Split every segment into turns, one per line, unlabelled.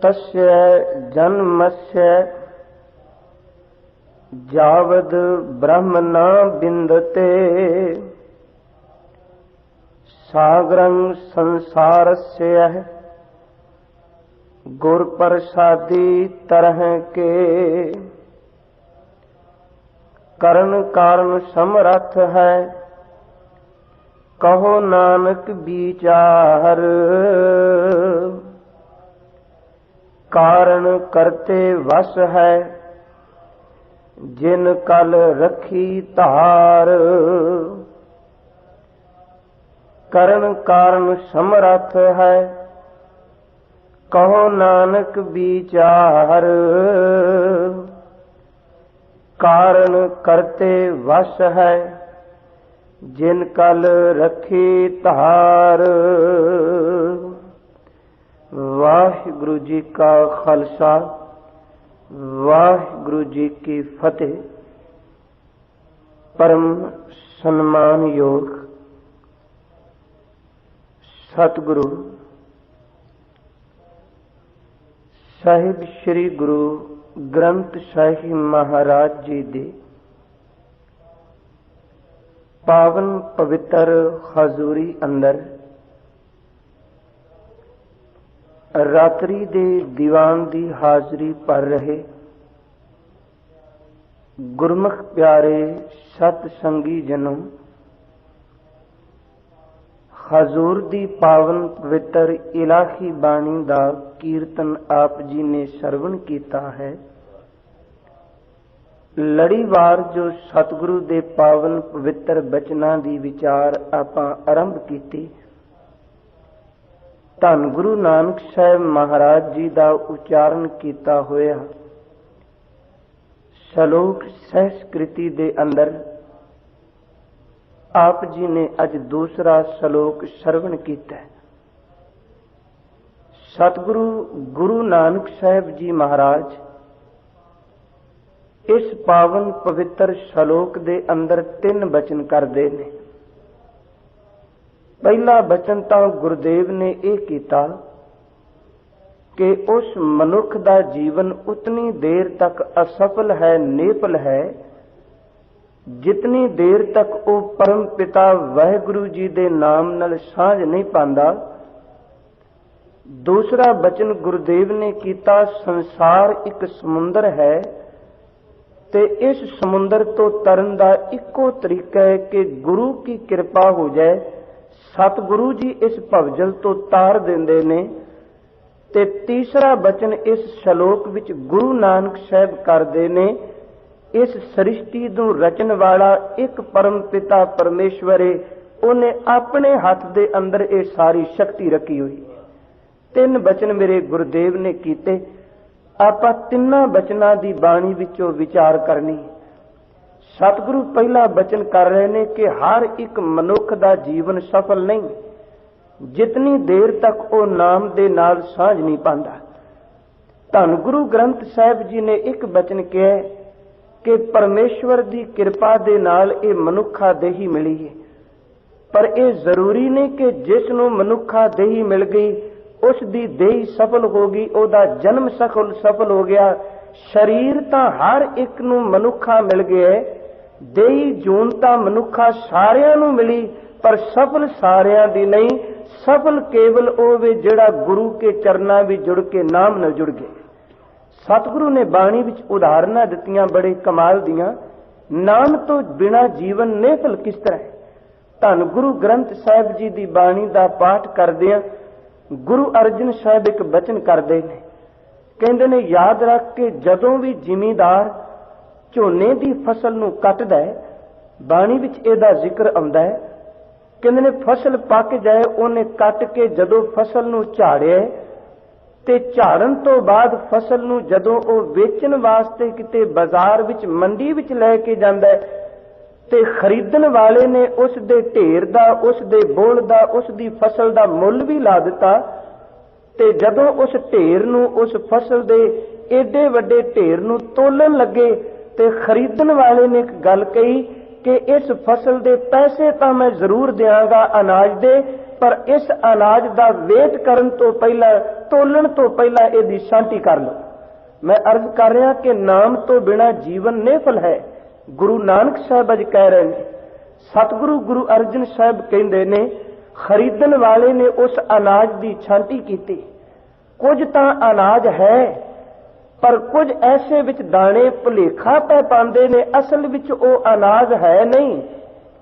तस्य जन्मस्य जावद ब्रह्म न बिंदते सागरं संसारस्य गुर प्रसादी तरह के करण कारण समर्थ है कहो नानक विचार कारण करते वश है जिन कल रखी धार करण कारण समर्थ है कहो नानक विचार कारण करते वश है जिन कल रखी धार। वाहिगुरु जी का खालसा वाहिगुरु जी की फतेह। परम सम्मान योग सतगुरु साहिब श्री गुरु ग्रंथ ਸਾਹਿਬ महाराज जी दे पावन पवित्र हजूरी अंदर रात्रि दे दीवान दी हाजरी पर रहे गुरमुख प्यारे सत संगी जनों, हजूर दी पावन पवित्र इलाही बाणी दा कीर्तन आप जी ने सरवण कीता है। लड़ीवार जो सतगुरु दे पावन पवित्र बचना दी विचार आपां आरंभ कीती। धन गुरु नानक साहब महाराज जी दा उच्चारण कीता होया श्लोक सहस्कृति दे अंदर आप जी ने अज दूसरा श्लोक श्रवण कीता। सतगुरु गुरु नानक साहब जी महाराज इस पावन पवित्र श्लोक दे अंदर 3 बचन करते ने। पहला बचन तो गुरुदेव ने यह कीता कि उस मनुख दा जीवन उतनी देर तक असफल है, नेपल है, जितनी देर तक वो परम पिता वाहिगुरु जी दे नाम नाल सांझ नहीं पांदा। दूसरा बचन गुरुदेव ने कीता संसार एक समुंदर है ते इस समुंदर तो तरन दा इको तरीका है कि गुरु की कृपा हो जाए। सतगुरु जी इस भवजल तो तार देंदे ने। ते तीसरा बचन इस श्लोक विच गुरु नानक साहब करदे ने, इस सृष्टि नूं रचन वाला एक परम पिता परमेश्वर है, उन्हें अपने हाथ दे अंदर ये सारी शक्ति रखी हुई। 3 बचन मेरे गुरुदेव ने कीते। आपां 3 बचनां दी बाणी विचों विचार करनी। सतगुरु पहला बचन कर रहे ने कि हर एक मनुख दा जीवन सफल नहीं जितनी देर तक वो नाम दे नाल सांझ नहीं पांदा। धन गुरु ग्रंथ साहिब जी ने एक बचन कहा कि परमेश्वर दी कृपा दे नाल ये मनुखा देही मिली है, पर यह जरूरी नहीं कि जिस नूं मनुखा देही मिल गई उस दी देही सफल होगी, ओदा जन्म सफल हो गया। शरीर तां हर एक नूं मनुखा मिल गया है, देही जून तां मनुखा सारियां नूं मिली, पर सफल सारियां दी नहीं। सफल केवल ओ वे जिहड़ा गुरु के चरनां विच जुड़ के नाम नाल जुड़ गए। सतगुरु ने बाणी विच उदाहरणां दित्तियां बड़े कमाल दियां। नाम तो बिना जीवन नेफल किस तरह है। धन गुरु ग्रंथ साहिब जी दी बाणी दा पाठ करदिआं गुरु अर्जन साहब एक बचन करते हैं, कहते ने याद रख के जदों भी जिमीदार झोने की फसल नूं कटदा है, बाणी विच इहदा जिक्र आउंदा है। कहते ने फसल पक जाए उन्हें कट के जदों फसल नूं झाड़िया ते झाड़न तो बाद फसल नूं जदों वो वेचण वास्ते किते बाजार विच मंडी विच लैके जांदा है ते खरीदण वाले ने उस दे ढेर दा, उस दे बोल दा, उस दी फसल दा मुल भी ला दिता। ते जदों उस ढेर नूं, उस फसल दे एडे वड्डे ढेर नूं तोलन लगे ते खरीदण वाले ने एक गल कही कि इस फसल दे पैसे तां मैं जरूर देंगा अनाज दे, पर इस अनाज का वेट करन तो पहला, तोलन तो पहला इहदी शांति कर लो। मैं अर्ज कर रहा कि नाम तो बिना जीवन निफल है। गुरु नानक साहब अज कह रहे हैं, सतगुरु गुरु अर्जन साहब कहते ने, खरीदन वाले ने उस अनाज की छांटी की। कुछ तां अनाज है पर कुछ ऐसे विच दाने भुलेखा पै पांदे ने, असल विच ओ अनाज है नहीं,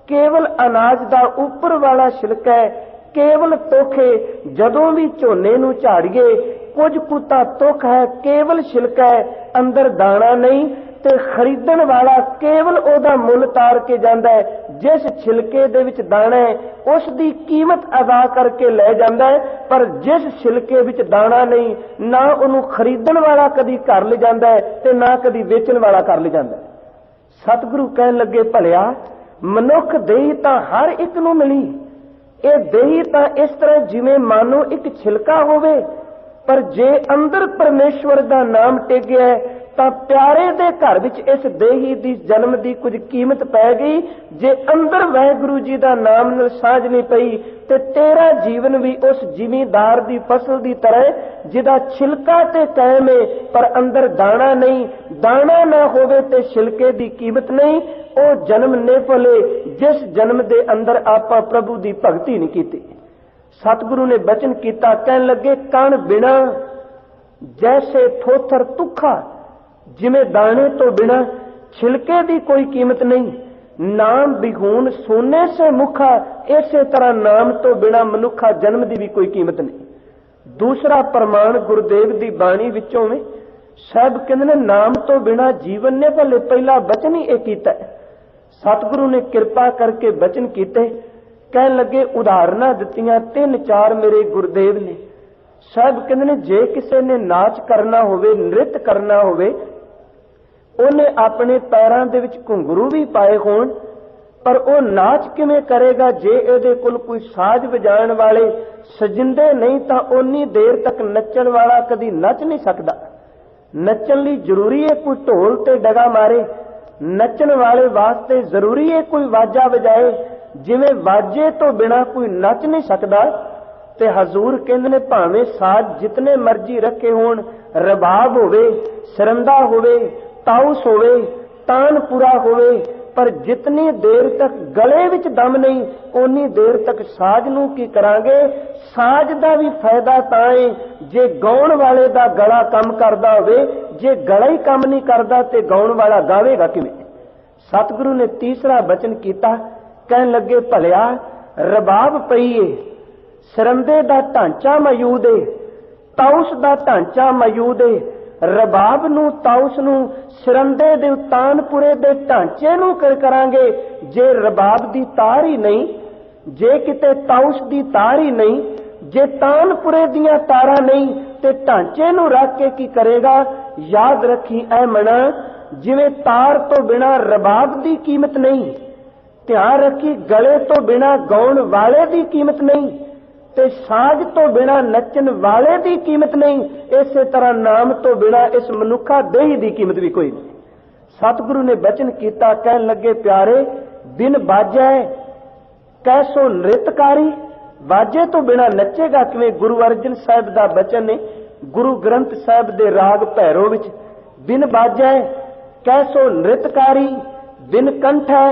केवल अनाज दा उपर वाला छिलका है, केवल तोखे। जदों भी झोने नूं झाड़ीए कुछ कुता तुख है, केवल छिलका है, अंदर दाना नहीं। ते खरीदण वाला केवल ओदा मुल तार के जांदा है, जिस छिलके दे विच दाना है उस दी कीमत अदा करके लै जांदा है, पर जिस छिलके विच दाना नहीं, ना उहनूं खरीदण वाला कदी घर ले जांदा है ते ना कदी वेचण वाला कर ले जांदा है। सतगुरु कहण लगे, भलिया मनुख देही तां हर एक नूं मिली, ਇਹ ਦੇਹੀ ਤਾਂ ਇਸ ਤਰ੍ਹਾਂ ਜਿਵੇਂ ਮਾਨੋ ਇੱਕ ਛਿਲਕਾ ਹੋਵੇ, ਪਰ ਜੇ ਅੰਦਰ ਪਰਮੇਸ਼ਵਰ ਦਾ ਨਾਮ ਟਿਕਿਆ ਤਾਂ ਪਿਆਰੇ ਦੇ ਘਰ ਵਿੱਚ ਇਸ ਦੇਹੀ ਦੀ ਜਨਮ ਦੀ ਕੁਝ ਕੀਮਤ ਪੈ ਗਈ। ਜੇ ਅੰਦਰ ਵਾਹਿਗੁਰੂ ਜੀ ਦਾ ਨਾਮ ਨਾਲ ਸਾਂਝ ਨਹੀਂ ਪਈ ਤੇ ਤੇਰਾ ਜੀਵਨ ਵੀ ਉਸ ਜ਼ਿਮੀਂਦਾਰ ਦੀ ਫਸਲ ਦੀ ਤਰ੍ਹਾਂ, ਜਿਹਦਾ ਛਿਲਕਾ ਤੇ ਕਾਇਮ ਹੈ ਪਰ ਅੰਦਰ ਦਾਣਾ ਨਹੀਂ। ਦਾਣਾ ਨਾ ਹੋਵੇ ਤੇ ਛਿਲਕੇ ਦੀ ਕੀਮਤ ਨਹੀਂ। ਉਹ ਜਨਮ ਨਿਫਲੇ ਜਿਸ ਜਨਮ ਦੇ ਅੰਦਰ ਆਪਾਂ ਪ੍ਰਭੂ ਦੀ ਭਗਤੀ ਨਹੀਂ ਕੀਤੀ। ਸਤਿਗੁਰੂ ਨੇ ਬਚਨ ਕੀਤਾ, ਕਹਿਣ ਲੱਗੇ, ਕਣ ਬਿਨਾ ਜੈਸੇ ਥੋਥਰ ਤੁਖਾ, ਜਿਵੇਂ ਦਾਣੇ ਤੋਂ ਬਿਨਾ ਛਿਲਕੇ ਦੀ ਕੋਈ ਕੀਮਤ ਨਹੀਂ। ਨਾਮ ਬਿਹੂਨ ਸੋਨੇ ਸੇ ਮੁਖਾ, ਇਸੇ ਤਰ੍ਹਾਂ ਨਾਮ ਤੋਂ ਬਿਨਾ ਮਨੁੱਖਾ ਜਨਮ ਦੀ ਵੀ ਕੋਈ ਕੀਮਤ ਨਹੀਂ। ਦੂਸਰਾ ਪ੍ਰਮਾਣ ਗੁਰਦੇਵ ਦੀ ਬਾਣੀ ਵਿੱਚੋਂ ਵੇ ਸਾਹਿਬ ਕਹਿੰਦੇ ਨੇ, ਨਾਮ ਤੋਂ ਬਿਨਾ ਜੀਵਨ ਨੇ ਭਲੇ। ਪਹਿਲਾ ਬਚਨ ਹੀ ਇਹ ਕੀਤਾ। ਸਤਿਗੁਰੂ ਨੇ ਕਿਰਪਾ ਕਰਕੇ ਬਚਨ ਕੀਤੇ, ਕਹਿਣ ਲੱਗੇ, ਉਦਾਹਰਨਾਂ ਦਿੱਤੀਆਂ 3-4 ਮੇਰੇ ਗੁਰਦੇਵ ਨੇ। ਸਾਹਿਬ ਕਹਿੰਦੇ ਨੇ, ਜੇ ਕਿਸੇ ਨੇ ਨਾਚ ਕਰਨਾ ਹੋਵੇ, ਨ੍ਰਿਤ ਕਰਨਾ ਹੋਵੇ, ਉਹਨੇ ਆਪਣੇ ਪੈਰਾਂ ਦੇ ਵਿੱਚ ਘੁੰਗਰੂ ਵੀ ਪਾਏ ਹੋਣ, ਪਰ ਉਹ ਨਾਚ ਕਿਵੇਂ ਕਰੇਗਾ ਜੇ ਇਹਦੇ ਕੋਲ ਕੋਈ ਸਾਜ਼ ਵਜਾਉਣ ਵਾਲੇ ਸਜਿੰਦੇ ਨਹੀਂ ਤਾਂ ਉਨੀ ਦੇਰ ਤੱਕ ਨੱਚਣ ਵਾਲਾ ਕਦੀ ਨੱਚ ਨਹੀਂ ਸਕਦਾ। ਨੱਚਣ ਲਈ ਜ਼ਰੂਰੀ ਹੈ ਕੋਈ ਢੋਲ ਤੇ ਡਗਾ ਮਾਰੇ, ਨੱਚਣ ਵਾਲੇ ਵਾਸਤੇ ਜ਼ਰੂਰੀ ਹੈ ਕੋਈ ਵਾਜਾ ਵਜਾਏ। ਜਿਵੇਂ ਵਾਜੇ ਤੋਂ ਬਿਨਾ ਕੋਈ ਨੱਚ ਨਹੀਂ ਸਕਦਾ, ਤੇ ਹਜ਼ੂਰ ਕਹਿੰਦੇ ਨੇ ਭਾਵੇਂ ਸਾਜ਼ ਜਿਤਨੇ ਮਰਜ਼ੀ ਰੱਖੇ ਹੋਣ, ਰਬਾਬ ਹੋਵੇ, ਸਰੰਦਾ ਹੋਵੇ, ਤਾਉਸ ਹੋਵੇ, ਤਾਨਪੁਰਾ ਹੋਵੇ, ਪਰ ਜਿਤਨੀ ਦੇਰ ਤੱਕ ਗਲੇ ਵਿੱਚ ਦਮ ਨਹੀਂ ਉਨੀ ਦੇਰ ਤੱਕ ਸਾਜ਼ ਨੂੰ ਕੀ ਕਰਾਂਗੇ। ਸਾਜ਼ ਦਾ ਵੀ ਫਾਇਦਾ ਤਾਂ ਹੈ ਜੇ ਗਾਉਣ ਵਾਲੇ ਦਾ ਗਲਾ ਕੰਮ ਕਰਦਾ ਹੋਵੇ, ਜੇ ਗਲਾ ਹੀ ਕੰਮ ਨਹੀਂ ਕਰਦਾ ਤੇ ਗਾਉਣ ਵਾਲਾ ਗਾਵੇਗਾ ਕਿਵੇਂ। ਸਤਿਗੁਰੂ ਨੇ ਤੀਸਰਾ ਬਚਨ ਕੀਤਾ, ਕਹਿਣ ਲੱਗੇ, ਭਲਿਆ ਰਬਾਬ ਪਈਏ, ਸਰੰਦੇ ਦਾ ਢਾਂਚਾ ਮੌਜੂਦ ਏ, ਤਾਉਸ ਦਾ ਢਾਂਚਾ ਮੌਜੂਦ ਏ। ਰਬਾਬ ਨੂੰ, ਤਾਉਸ ਨੂੰ, ਸਰੰਦੇ ਦੇ, ਤਾਨਪੁਰੇ ਦੇ ਢਾਂਚੇ ਨੂੰ ਕਰਾਂਗੇ। ਜੇ ਰਬਾਬ ਦੀ ਤਾਰ ਹੀ ਨਹੀਂ, ਜੇ ਕਿਤੇ ਤਾਉਸ ਦੀ ਤਾਰ ਹੀ ਨਹੀਂ, ਜੇ ਤਾਨਪੁਰੇ ਦੀਆਂ ਤਾਰਾਂ ਨਹੀਂ ਤੇ ਢਾਂਚੇ ਨੂੰ ਰੱਖ ਕੇ ਕੀ ਕਰੇਗਾ। ਯਾਦ ਰੱਖੀ ਐ ਮਣਾ, ਜਿਵੇਂ ਤਾਰ ਤੋਂ ਬਿਨਾ ਰਬਾਬ ਦੀ ਕੀਮਤ ਨਹੀਂ, ਧਿਆਨ ਰੱਖੀ ਗਲੇ ਤੋਂ ਬਿਨਾ ਗਾਉਣ ਵਾਲੇ ਦੀ ਕੀਮਤ ਨਹੀਂ, ਤੇ ਸਾਜ਼ ਤੋਂ ਬਿਨਾ ਨੱਚਣ ਵਾਲੇ ਦੀ ਕੀਮਤ ਨਹੀਂ। ਇਸੇ ਤਰ੍ਹਾਂ ਨਾਮ ਤੋਂ ਬਿਨਾ ਇਸ ਮਨੁੱਖਾ ਦੇਹੀ ਦੀ ਕੀਮਤ ਵੀ ਕੋਈ ਨਹੀਂ। ਸਤਿਗੁਰੂ ਨੇ ਬਚਨ ਕੀਤਾ, ਕਹਿਣ ਲੱਗੇ, ਪਿਆਰੇ ਬਿਨ ਬਾਜੈ ਕੈਸੋ ਨ੍ਰਿਤਕਾਰੀ, ਬਾਜੇ ਤੋਂ ਬਿਨਾ ਨੱਚੇਗਾ ਕਿਵੇਂ। ਗੁਰੂ ਅਰਜਨ ਸਾਹਿਬ ਦਾ ਬਚਨ ਨੇ ਗੁਰੂ ਗ੍ਰੰਥ ਸਾਹਿਬ ਦੇ ਰਾਗ ਭੈਰੋ ਵਿੱਚ, ਬਿਨ ਬਾਜੈ ਕੈਸੋ ਨ੍ਰਿਤਕਾਰੀ, ਬਿਨ ਕੰਠੈ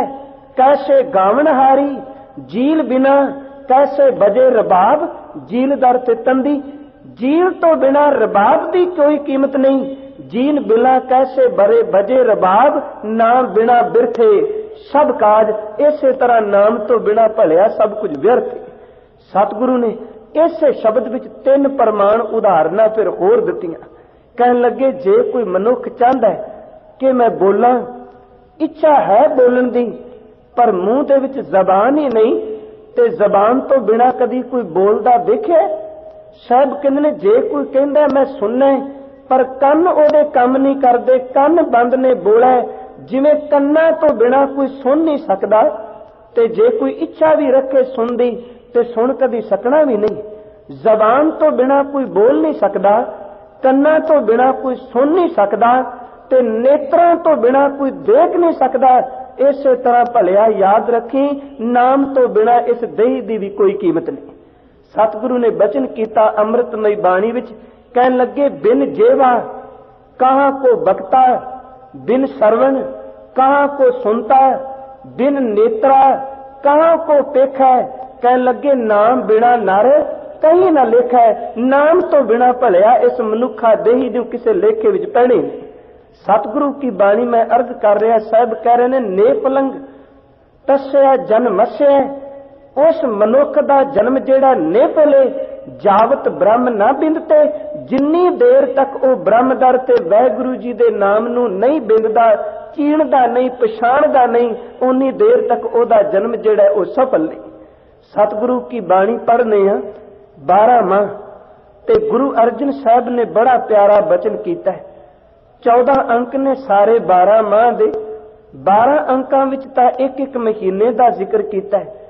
ਕੈਸੇ ਗਾਵਨਹਾਰੀ, ਜੀਲ ਬਿਨਾ कैसे बजे रबाब, जीलदार ते तंदी। जील तो बिना रबाब की कोई कीमत नहीं, जील बिना कैसे बरे बजे रबाब, नाम बिना बिरथे सब काज। इसे तरह नाम तो बिना भलिया सब कुछ व्यर्थ। सतगुरु ने इसे शब्द विच 3 प्रमाण उदाहरणा फिर होर दित्तियां। कहन लगे, जे कोई मनुख चाहता है कि मैं बोला, इच्छा है बोलन दी, पर मुंह दे विच जबान ही नहीं, ते जबान तो बिना कदी कोई बोलदा देखिया। साहब कहंदे ने, जे कोई कहंदा मैं सुनना पर कंन ओदे काम नहीं करदे, कंन बंद ने बोला, जिवें कन्ना तो बिना कोई सुन नहीं सकदा, ते जे कोई इच्छा भी रखे सुनदी ते सुन कदी सकना भी नहीं। जबान तो बिना कोई बोल नहीं सकदा, कन्ना तो बिना कोई सुन नहीं सकदा, ते नेत्रां तो बिना कोई देख नहीं सकदा। इस तरह भलिया याद रखी, नाम तो बिना इस देही दी भी कोई कीमत नहीं। सतगुरु ने बचन कीता अमृतमई बाणी विच, कहन लगे बिन जेवा कहाँ को बकता, बिन सरवण कहाँ को सुनता, बिन नेत्रा कहाँ को पेखा। कहन लगे नाम बिना नर कहीं ना लेखा है, नाम तो बिना भलिया इस मनुखा देही जो किसी लेखे विच पैणी। सतगुरु की बाणी में अर्ज कर रहा, साहब कह रहे ने ने पलंग तस्या जन्मस्या, उस मनुख दा जन्म जेड़ा ने पले जावत ब्रह्म ना बिंदते, जिन्नी देर तक वो ब्रह्मदर ते वाहिगुरु जी दे नाम नू नहीं बिंददा, चीणदा नहीं, पछाणदा नहीं, उन्नी देर तक ओदा जन्म जेड़ा वो सफल नहीं। सतगुरु की बाणी पढ़ने 12 माह ते गुरु अर्जन साहब ने बड़ा प्यारा बचन कीता है। 14 अंक ने सारे 12 माह दे, 12 अंकां विच तां एक एक महीने दा जिक्र कीता है।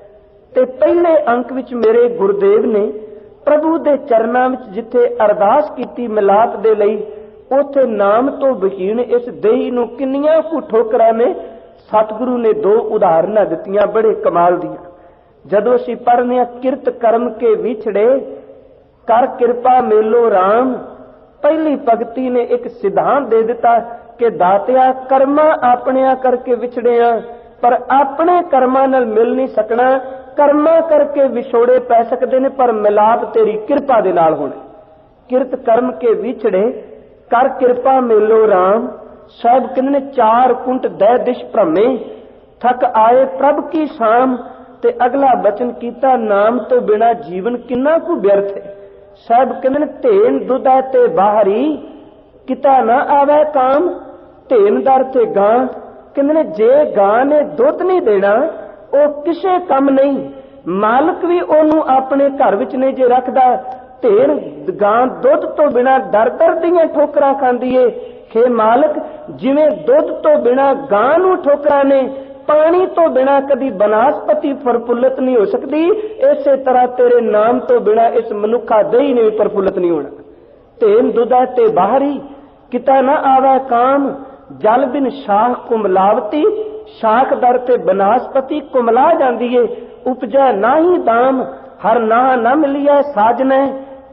ते पहले अंक विच मेरे गुरुदेव ने प्रभु दे चरनां विच जिथे अरदास कीती मिलाप दे लई, उथे नाम तो बहीन इस देही नूं किन्नियां कु ठोकरां ने सतगुरु ने 2 उदाहरणां दित्तियां बड़े कमाल दियां। जदों असीं पढ़ने किरत कर्म के विछड़े कर किरपा मेलो राम, पहली भगती ने एक सिद्धांत दे दिता कि दातिया कर्मा अपने करके विछड़िया, पर अपने कर्मां नाल मिल नहीं सकना, कर्मा करके विछोड़े पै सकते ने, पर मिलाप तेरी किरपा दे नाल होना। किरत कर्म के विछड़े कर किरपा मेलो राम, साहब कहने 4 कुंट दै दिश भ्रमे, थक आए प्रभ की शाम। ते अगला बचन कीता नाम तो बिना जीवन किन्ना कु व्यर्थ है। साहब कहने धेन दुध है ते बाहरी, किता ना आवे काम, धेन दर ते गां। कहने जे गां ने दुध नहीं देना वो किसे कम नहीं, मालक भी ओनू अपने घर विच नहीं जे रखदा। धेन गां दुध तो बिना दर दर दीयां ठोकरां खांदी है। हे मालक, जिवें दुध तो बिना गां नू ठोकरां ने, पानी तो बिना कदी बनास्पति प्रफुल्लित नहीं हो सकती, इसे तरह तेरे नाम तो बिना इस मनुखा देही ने भी प्रफुल्लित नहीं होना। धेन दुधा ते बाहरी, किता ना आवे काम, जल बिन शाख कुमलावती, शाख दर ते बनास्पति कुमला जांदी है। उपजै नाही दाम, हर नाह ना मिलिया साजनै,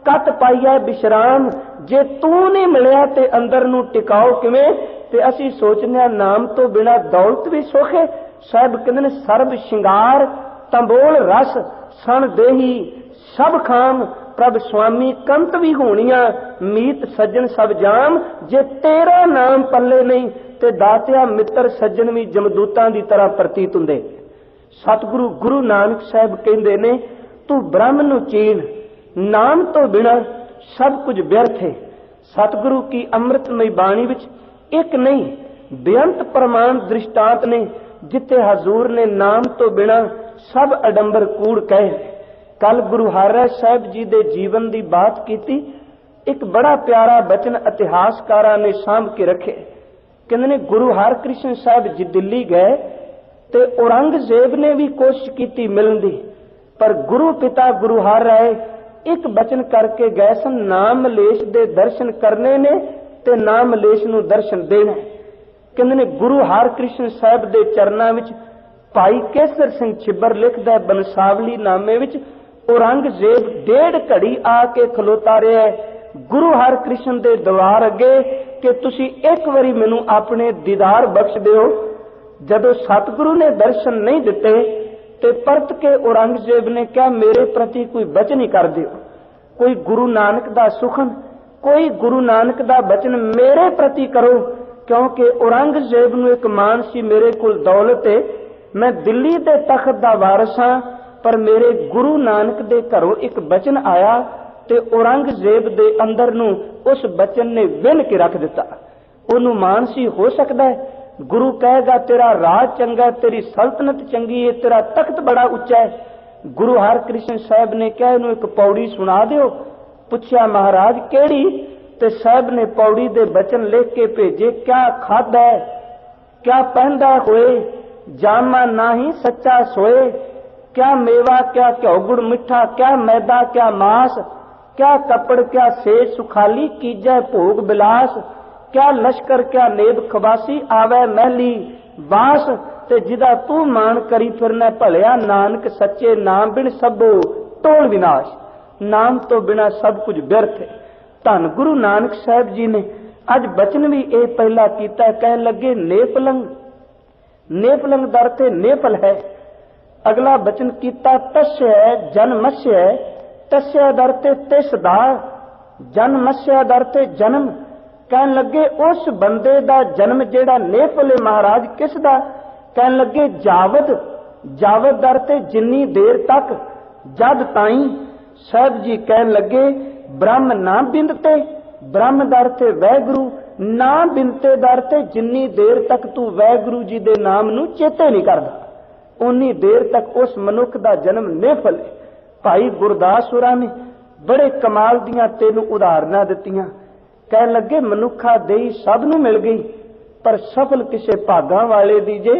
कत पाइया विश्राम। जे तू नहीं मिलिया ते अंदर नू टिकाओ किवें, ते असी सोचने नाम तो बिना दौलत भी सुख है। साहब कहते सर्व श्रृंगार तंबोल रस सन देही सब खाम, प्रभ स्वामी कंत भी होनिया, मीत सज्जन सब जाम। जे तेरा नाम पल्ले नहीं ते दातिया मित्र सज्जन भी जमदूतां दी तरह प्रतीत हुंदे। सतगुरु गुरु नानक साहब कहंदे ने तू ब्रह्म नू चीन, नाम तो बिना सब कुछ व्यर्थ है। सतगुरु की अमृतमयी बाणी विच एक नहीं बेअंत प्रमाण दृष्टांत ने, जिथे हजूर ने नाम तो बिना सब अडंबर कूड़ कहे। कल गुरु हरराय साहब जी दे जीवन की बात की, एक बड़ा प्यारा बचन इतिहासकारा ने सांभ के रखे। कहते ने गुरु हरकृष्ण साहब जी दिल्ली गए ते औरंगजेब ने भी कोशिश की मिलने दी, पर गुरु पिता गुरु हरराय एक बचन करके गए सन, नाम लेश दे दर्शन करने ने ते नाम लेश नू दर्शन देना। कहते ने गुरु हरकृष्ण साहब दे चरना विच भाई केसर सिंह छिब्बर लिखदा बंसावली नामे विच, औरंगजेब 1.5 घड़ी आके खलोता रहा गुरु हरकृष्ण दे दरबार अगे कि तुसी एक बारी मैनू अपने दीदार बख्श दिओ। जदों सतगुरु ने दर्शन नहीं दिते ते परत के औरंगजेब ने कहा मेरे प्रति कोई बचन ही कर दिओ, कोई गुरु नानक दा सुखन, कोई गुरु नानक दा बचन मेरे प्रति करो, क्योंकि औरंगजेब नू एक मान सी मेरे कोल दौलत है, मैं दिल्ली दे तख्त दा वारिस हां, पर मेरे गुरु नानक दे घरों एक बचन आया ते औरंगजेब दे अंदर नू उस बचन ने विन के रख दिता। ओनू मान सी हो सकदा है गुरु कहेगा तेरा राज चंगा, तेरी सल्तनत चंगी है, तेरा तख्त बड़ा उच्चा है। गुरु हरकृष्ण साहब ने कहा इनू एक पौड़ी सुना दिओ। पूछया महाराज केड़ी? ते साहब ने पौड़ी दे बचन लिख के भेजे, क्या खादा है, क्या पहनदा होए, जामा नाही सच्चा सोए, क्या मेवा क्या घ्यो गुड़ मिठा, क्या मैदा क्या मास, क्या कपड़ क्या सेज सुखाली, कीजै भोग बिलास, क्या लश्कर क्या नेब खबासी, आवे महली बास, ते जिदा तू मान करी फिरना भलिया, नानक सच्चे नाम बिन सबो टोल विनाश। नाम तो बिना सब कुछ व्यर्थ है। धन गुरु नानक साहब जी ने अज बचन भी ये पहला किया, कह लगे नेपलंग, नेपलंग दर ते नेपल है। अगला बचन किया तस्य जन्मस्य, तस्य दर ते तिसदा, जन्मस्य दर ते जन्म। कह लगे उस बंदे दा जन्म जेड़ा नेपल है महाराज किस दा? कह लगे जावद, जावद दर ते जिन्नी देर तक, जद ताई। साहब जी कह लगे ब्रह्म ना बिंदते, ब्रह्म दर ते वैगुरु ना बिंदते दर ते जिन्नी देर तक तू वैगुरु जी दे नाम नू चेते नहीं करदा, उन्नी देर तक उस मनुख दा जन्म नेफल है। भाई गुरदास होरां ने बड़े कमाल दियां तेनू उदाहरणां दित्तियां। कह लगे मनुखा देई सब नू मिल गई, पर सफल किसे भागां वाले दी जे,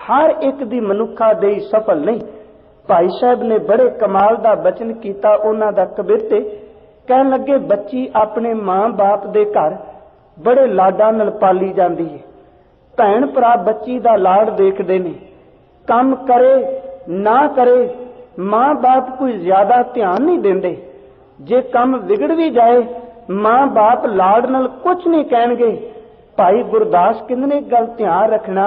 हर एक दी मनुखा देई सफल नहीं। भाई साहब ने बड़े कमाल दा बचन कीता उन्हां दा कविते। कह लगे बच्ची अपने मां बाप दे घर बड़े लाडां नाल पाली जांदी है। भैण भरा बच्ची दा लाड़ देखदे ने, काम करे ना करे मां बाप कोई ज्यादा ध्यान नहीं देंदे। जे काम विगड़ भी जाए मां बाप लाड़ नाल कुछ नहीं कहणगे। भाई गुरदास कहंदे ने गल ध्यान रखना,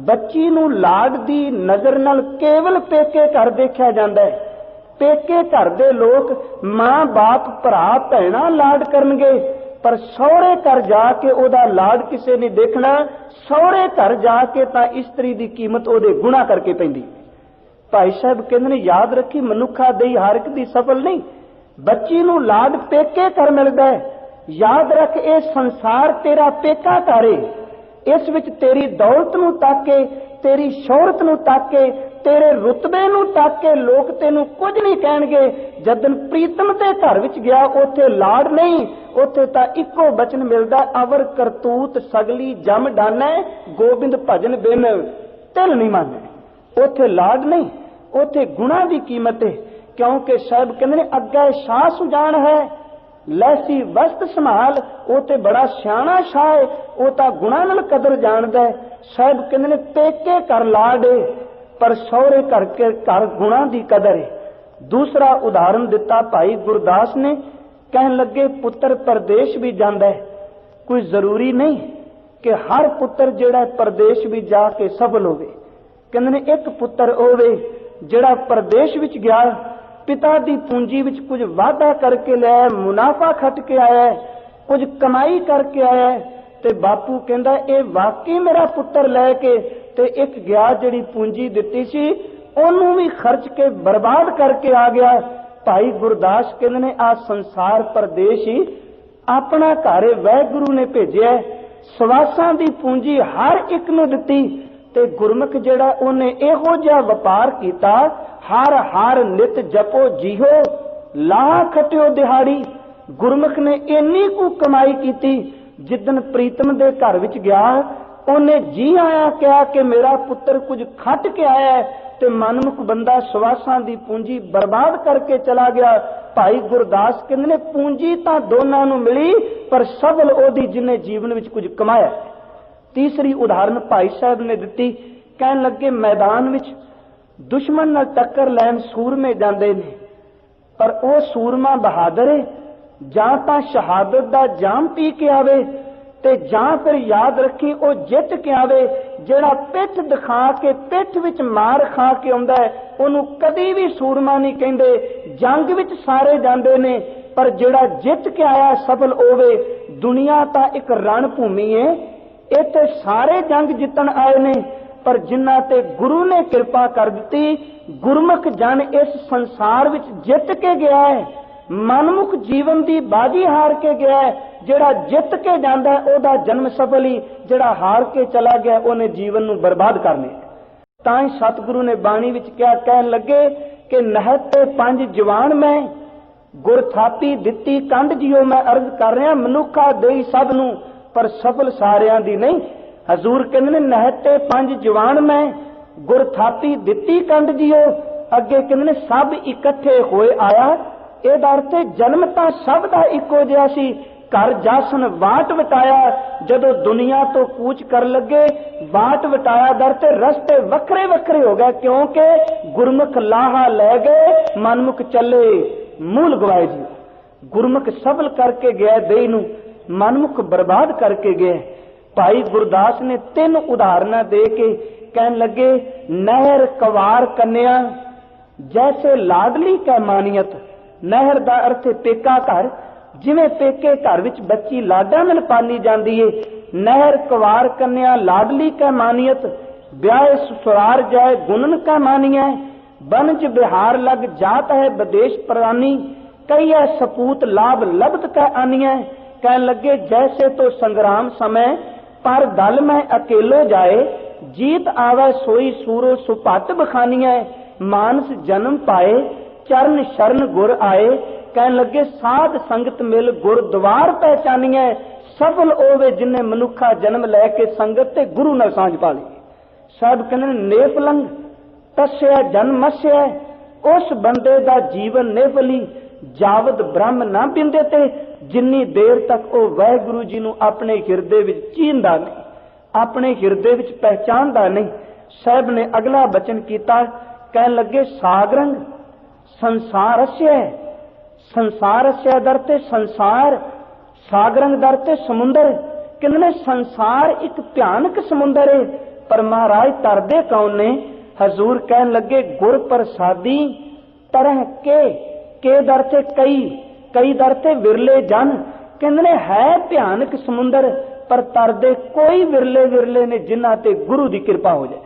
बच्ची नूं लाड़ दी नजर नाल केवल पेके घर देखा जांदा है। पेके घर दे लोग मां बाप भरा भैणा लाड़ करनगे, पर सौहरे घर जाके ओदा लाड़ किसे नहीं देखना। सौहरे घर जाके तां इस्त्री दी कीमत ओदे गुणा करके पैंदी। भाई साहब कहंदे ने याद रखी मनुखा देई हर एक दी सफल नहीं, बच्ची नूं लाड पेके कर मिलदा है। याद रख ये संसार तेरा पेका घर है। इस विच तेरी दौलत नूं ताके, तेरी शोहरत नूं ताके, तेरे रुतबे नूं ताके लोग तैनूं कुछ नहीं कहणगे। जदन प्रीतम दे घर विच गया उत्थे लाड़ नहीं, उत्थे तां इक्को बचन मिलदा अवर करतूत सगली जम डानै, गोबिंद भजन बिन तिल नहीं मानै। उत्थे लाड़ नहीं, उत्थे गुणा दी कीमत है। क्योंकि साहब कहंदे ने अग्गे शाह सुजान है, लैसी वस्त संभाल। वो ते बड़ा सियाणा शाह है, वो तां गुणा नाल कदर जानदा है। साहब कहंदे ने पेके कर लाड़ है, पर सौहरे करके कर गुणा दी कदर है। दूसरा उदाहरण दिता भाई गुरदास ने, कहन लगे पुत्र परदेश भी जांदा है। कोई जरूरी नहीं कि हर पुत्र जेड़ा परदेश भी जाके सफल होवे। कहंदे ने एक पुत्र होवे जेड़ा परदेश विच गया, पिता दी पूंजी विच कुछ वादा करके लिया, मुनाफा खट के आया, कुछ कमाई करके आया, ते बापू कहंदा ए वाकई मेरा पुत्र लैके ते एक गया जिहड़ी पूंजी दित्ती सी ओनू भी खर्च के बर्बाद करके आ गया। भाई गुरदास कहंदे ने आ संसार परदेश ही अपना घर वाहिगुरू ने भेजिया। सवासां दी पूंजी हर एक नूं दित्ती, ते गुरमुख जेड़ा ओने इहो जिहा वपार कीता, हर हर नित जपो जीहो लाह खटियो दिहाड़ी। गुरमुख ने इन्नी कु कमाई कीती, जिदन प्रीतम दे घर विच गया ओने जी आया क्या कि मेरा पुत्र कुछ खट के आया है, ते मनमुख बंदा सवासां दी पूंजी बर्बाद करके चला गया। भाई गुरदास कहंदे ने पूंजी तां दोनां नूं मिली, पर सफल ओदी जिन्ने जीवन विच कुछ कमाया। तीसरी उदाहरण भाई साहब ने दिती, कहन लगे मैदान विच दुश्मन नाल टक्कर लैन सूरमे जांदे ने, पर ओ सूरमा बहादुर है, जां तां शहादत दा जाम पी के आवे, ते जां फिर याद रखी ओ जित के आवे। जेड़ा पिठ दिखा के पिठ विच मार खा के आउंदा है ओनू कदी भी सूरमा नहीं कहंदे। जंग विच सारे जांदे ने, पर जेड़ा जित के आया सफल होवे। दुनिया तां एक रण भूमि है, इत्थे सारे जंग जितन आए ने, पर जिन्हां ते गुरु ने कृपा कर दी, गुरमुख जन इस संसार विच जित के गया है। मनमुख जीवन दी बाजी हार के गया है। जेड़ा जित के जांदा है ओदा जन्म सफल ही, जेड़ा हार के चला गया ओने जीवन नूं बर्बाद करने। तां ही सतगुरु ने बाणी विच क्या कहन लगे कि नहत ते पंज जवान मैं, गुर थापी दित्ती कंड जियो। मैं अर्ज कर रहा मनुखा देई सब नूं, पर सफल सारियां दी नहीं। हजूर कहंदे ने नहत ते पंज जवान मैं, गुर थापी दित्ती कंड जियो। अगे कहंदे ने सब इकट्ठे होए आया। ਇਹਦਾ अर्थ जन्म ਤਾਂ ਸਭ ਦਾ ਇੱਕੋ ਜਿਹਾ ਸੀ। घर जासन वाट वटाया, जदों दुनिया तो कूच कर लगे वाट वटाया दर ते रस्ते वखरे वखरे हो गए, क्योंकि गुरमुख लाहा लै गए मनमुख चले। मूल गवाए जी। गुरमुख सफल करके गया देह नूं, मनमुख बर्बाद करके गया। भाई गुरदास ने 3 उदाहरण दे के कहन लगे, नहर कवार कन्या जैसे लाडली कै मानियत। नहर दा अर्थ पेका घर, जिवें पेके घर विच बच्ची लाडा नाल पाली जांदी है, नहर कवार कन्या लाडली कै मानियत। ब्याह ससुरार जाए गुणन कै मानिया। बनज बिहार लग जात है विदेश प्राणी, कई है सपूत लाभ लब्ध कै आनिया। कह लगे, जैसे तो संग्राम समय पर दल में अकेलो जाए, जीत आवे सोई सूरो सुपट बखानिया। मानस जन्म पाए चरण शरण गुर आए, कह लगे साध संगत मिल गुर द्वार पहचानिए। सफल होवे जिन्हें मनुखा जन्म लैके संगत ते गुरु नाल सांझ पा ली। साध कहने नेफलंग तस्या जन्मस्या, उस बंदे दा जीवन नेफली जावद ब्रह्म ना बिंदे ते, जिन्नी देर तक वो वाहिगुरु जी नूं अपने हिरदे विच चींदा नहीं, अपने हिरदे विच पहचानदा नहीं। साहब ने अगला बचन कीता, कह लगे सागरंग संसारस्य। संसारस्य दरते संसार, सागरंग दरते समुंदर। किन्ने संसार एक भयानक समुंदर है, पर महाराज तरदे कौन ने? हजूर कहन लगे गुर प्रसादी तरह के दरते कई, कई दरते विरले जन। कहने है भयानक समुंदर, पर तरदे कोई विरले विरले ने जिन्हां ते गुरु दी कृपा हो जाए।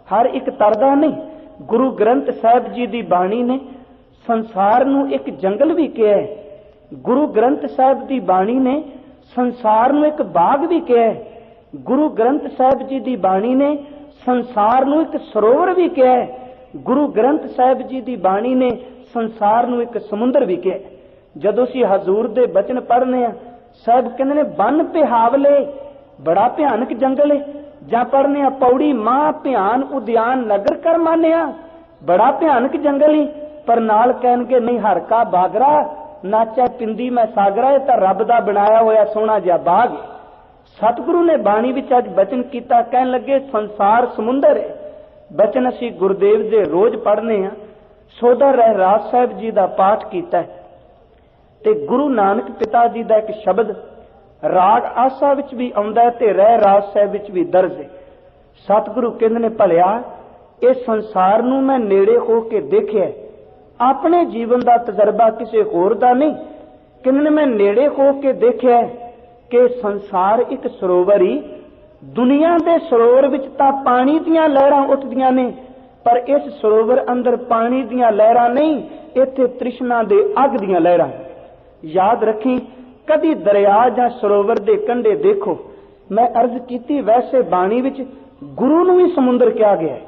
हर एक तरदा नहीं। गुरु ग्रंथ साहिब जी दी बाणी ने संसार नूं एक जंगल भी कहा है। गुरु ग्रंथ साहिब दी बाणी ने संसार नूं एक बाग भी कहा है। गुरु ग्रंथ साहिब जी दी बाणी ने संसार नूं एक सरोवर भी कहा है। गुरु ग्रंथ साहिब जी दी बाणी ने संसार नूं एक समुंदर भी कहा है। जदों असीं हजूर दे बचन पढ़ने आ, साहिब कहंदे ने बन पिहावले बड़ा भयानक जंगल है। जां पढ़ने आ पौड़ी मां भयान उद्यान नगर कर मानिया, बड़ा भयानक जंगल ही। पर नाल कहणगे नहीं हर का बागरा नाचा पिंदी मैं सागरा, है तां रब दा बनाया होया सोहना जिहा बाग। सतगुरु ने बाणी विच अज बचन कीता, कहन लगे संसार समुंदर है। बचन असीं गुरदेव दे रोज पढ़ने आ। सोधा रहराज साहिब जी दा पाठ कीता है ते गुरु नानक पिता जी दा एक शब्द राग आसा विच भी आउंदा है ते रहराज साहिब विच भी दर्ज है। सतगुरु कहंदे ने भलिया इस संसार नूं मैं नेड़े हो के देखिया, अपने जीवन दा तजर्बा किसी होर दा नहीं। कहंदे ने मैं नेड़े हो के देखिया कि संसार एक सरोवर ही। दुनिया दे सरोवर विच तां पानी दीयां लहरां उठदियां ने, पर इस सरोवर अंदर पानी दीयां लहरां नहीं, इत्थे तृष्णा दे अग दीयां लहरां। याद रखी, कदी दरिया जां सरोवर दे कंढे देखो। मैं अर्ज कीती वैसे बाणी विच गुरु नूं भी समुंदर कहा गया है।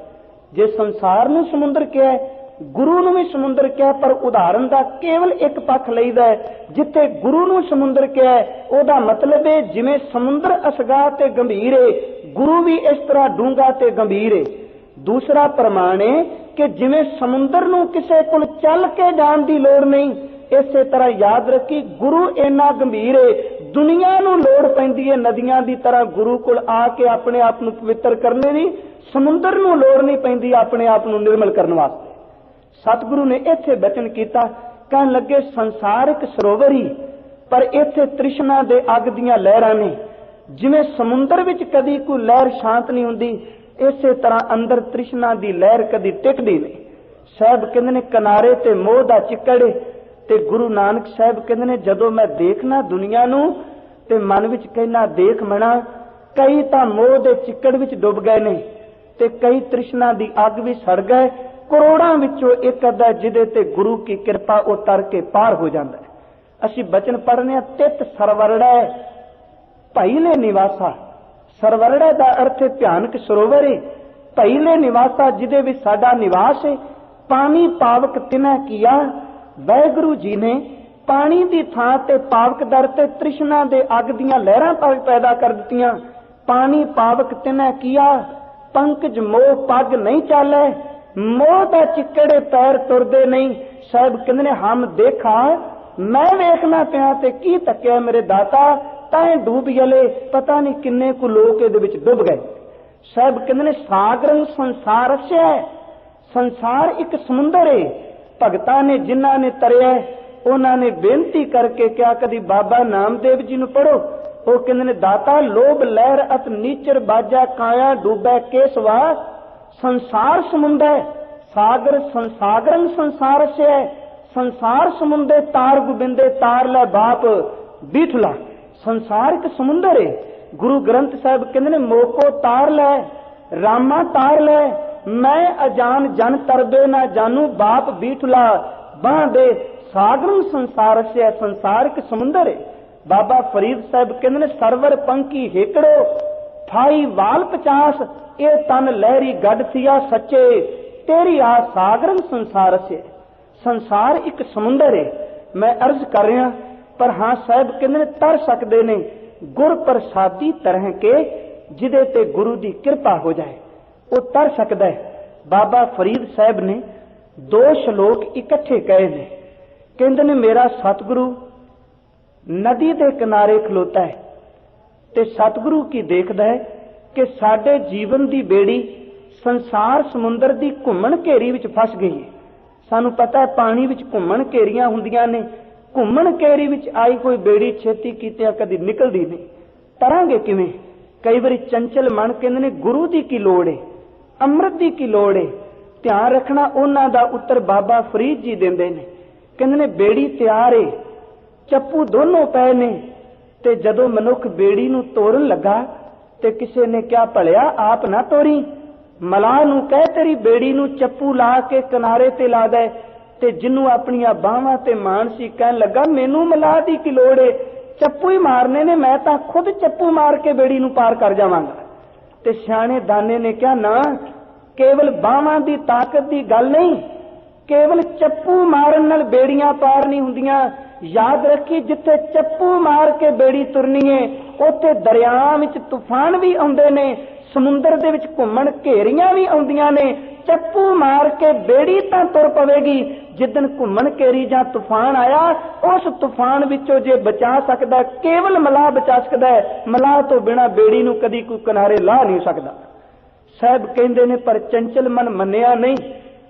जे संसार नूं समुंदर कहा है, गुरु नूं भी समुंदर कहा, पर उदाहरण दा केवल एक पक्ष लईदा है। जिथे गुरु नूं समुंदर कहा है, ओदा मतलब है जिवें समुंदर असगा ते गंभीर है, गुरु भी इस तरह डूंगा ते गंभीर है। दूसरा प्रमाण है कि जिवें समुंदर नूं किसे कोल चल के जाण दी लोड़ नहीं, इसे तरह याद रखी गुरु इन्ना गंभीर है, दुनिया नूं लोड़ पैंदी है नदियां दी तरह गुरु कोल आके अपने आप नूं पवित्र करने दी। समुंदर नूं लोड़ नहीं पैंदी अपने आप नूं निर्मल करने वास्ते। सतगुरु ने इत्थे बचन कीता, कहन लगे संसार एक सरोवर ही, पर इत्थे तृष्णा दे अग दीयां लहरां ने। जिवें समुंदर विच कदी कोई लहर शांत नहीं हुंदी, इसे तरह अंदर तृष्णा दी लहर कदी टिकदी नहीं। साहब कहंदे ने किनारे ते मोह दा चिक्कड़ ते गुरु नानक साहब कहंदे ने जदों मैं देखना दुनिया नूं ते मन विच कहना देख मना, कई तां मोह दे चिक्कड़ विच डुब गए ने ते कई तृष्णा दी अग विच सड़ गए। करोड़ां विचों एक अद्धा जिहदे ते गुरु की कृपा ओ तर के पार हो जांदा है। असीं बचन पढ़ने तित सरवरड़ै भईले निवासा। सरवरड़ै दा अर्थ भयानक सरोवर है। भईले निवासा जिहदे विच साडा निवास है। पानी पावक तिन्हां किया, वाहिगुरु जी ने पानी दी थां ते पावक दर ते तृष्णा दे अग दीयां लहरां पैदा कर दित्तियां। पानी पावक तिन्हां किया, पंकज मोह पग नहीं चाले, मोह दा चिक्कड़े पैर तुरदे नहीं। साहब कहंदे ने हम देखा, मैं वेखना पिया ते की तक्या मेरे दाता, तां डूब गए, पता नहीं किन्ने को लोग इहदे विच डुब गए। साहब कहंदे ने सागरं संसारस्य, संसार एक समुंदर है। भगतां ने जिन्हां ने तरिया उन्होंने बेनती करके क्या कदी बाबा नामदेव जी नूं पढ़ो। वो कहते ने दाता लोभ लहर अत नीचर बाजा काया डूबे केसवा संसार समुंदर सागर संसागरन संसार से है संसार समुंदे तार गोबिंदे तार लै बाप बीठला। संसार एक समुंदर है। गुरु ग्रंथ साहब कहते ने मोको तार लै रामा तार लै मैं अजान जन तरबे ना जानू बाप बीठला बां दे सागरन संसार से। संसार एक समुंदर है। बाबा फरीद साहब कहते ने सरवर पंखी हेकड़ो ठाई वाल 50 ए तन लहरी गढ़ थिया सच्चे तेरी आ सागरन संसार से। संसार एक समुंदर है। मैं अर्ज कर रहा पर हाँ साहब कहते ने तर सकते ने गुर प्रसादी तरह के जिदे ते गुरु दी कृपा हो जाए वो तर सकता है। बाबा फरीद साहब ने 2 श्लोक इकट्ठे कहे ने। कहते ने मेरा सतगुरु नदी दे किनारे खलोता है ते सतगुरु की देखदा है कि साडे जीवन दी बेड़ी संसार समुंदर दी घुम्मण घेरी विच फस गई है। सानू पता है पानी विच घुम्मण घेरियां हुंदियां ने। घुम्मण घेरी विच आई कोई बेड़ी छेती कीतिया कदी निकलदी नहीं। तरांगे किवें? कई बारी चंचल मन कहंदे ने गुरु दी की लोड़ है अमृत दी की लोड़ है। ध्यान रखना उन्हां दा उत्तर बाबा फरीद जी देंदे ने। कहंदे ने बेड़ी तैयार है चप्पू दोनों पए ने ते जदों मनुख बेड़ी नूं तोड़न लगा ते किसे ने क्या भलिया आप ना तोड़ी मलाह नूं कह तेरी बेड़ी नूं चप्पू ला के किनारे ते ला दे ते जिन्नू अपनियां बाहां ते मान सी कहन लगा मैनू मलाह दी की लोड़ है चप्पू ही मारने ने मैं तां खुद चप्पू मार के बेड़ी नूं पार कर जावांगा। ते सियाणे दाने ने क्या ना केवल बाहां दी ताकत दी गल नहीं केवल चप्पू मारन नाल बेड़ियां पार नहीं हुंदियां। याद रखी जिथे चप्पू मार के बेड़ी तुरनी है उत्थे दरिया विच तूफान भी आउंदे ने समुंदर दे विच घुम्मण घेरियां भी आउंदियां ने। चप्पू मार के बेड़ी तां तुर पवेगी जिदन घुम्मण घेरी जां तूफान आया उस तूफान विचों जे बचा सकदा केवल मलाह बचा सकदा है। मलाह तो बिना बेड़ी नूं कदी कोई किनारे ला नहीं सकदा। साहब कहंदे ने पर चंचल मन मन्निया नहीं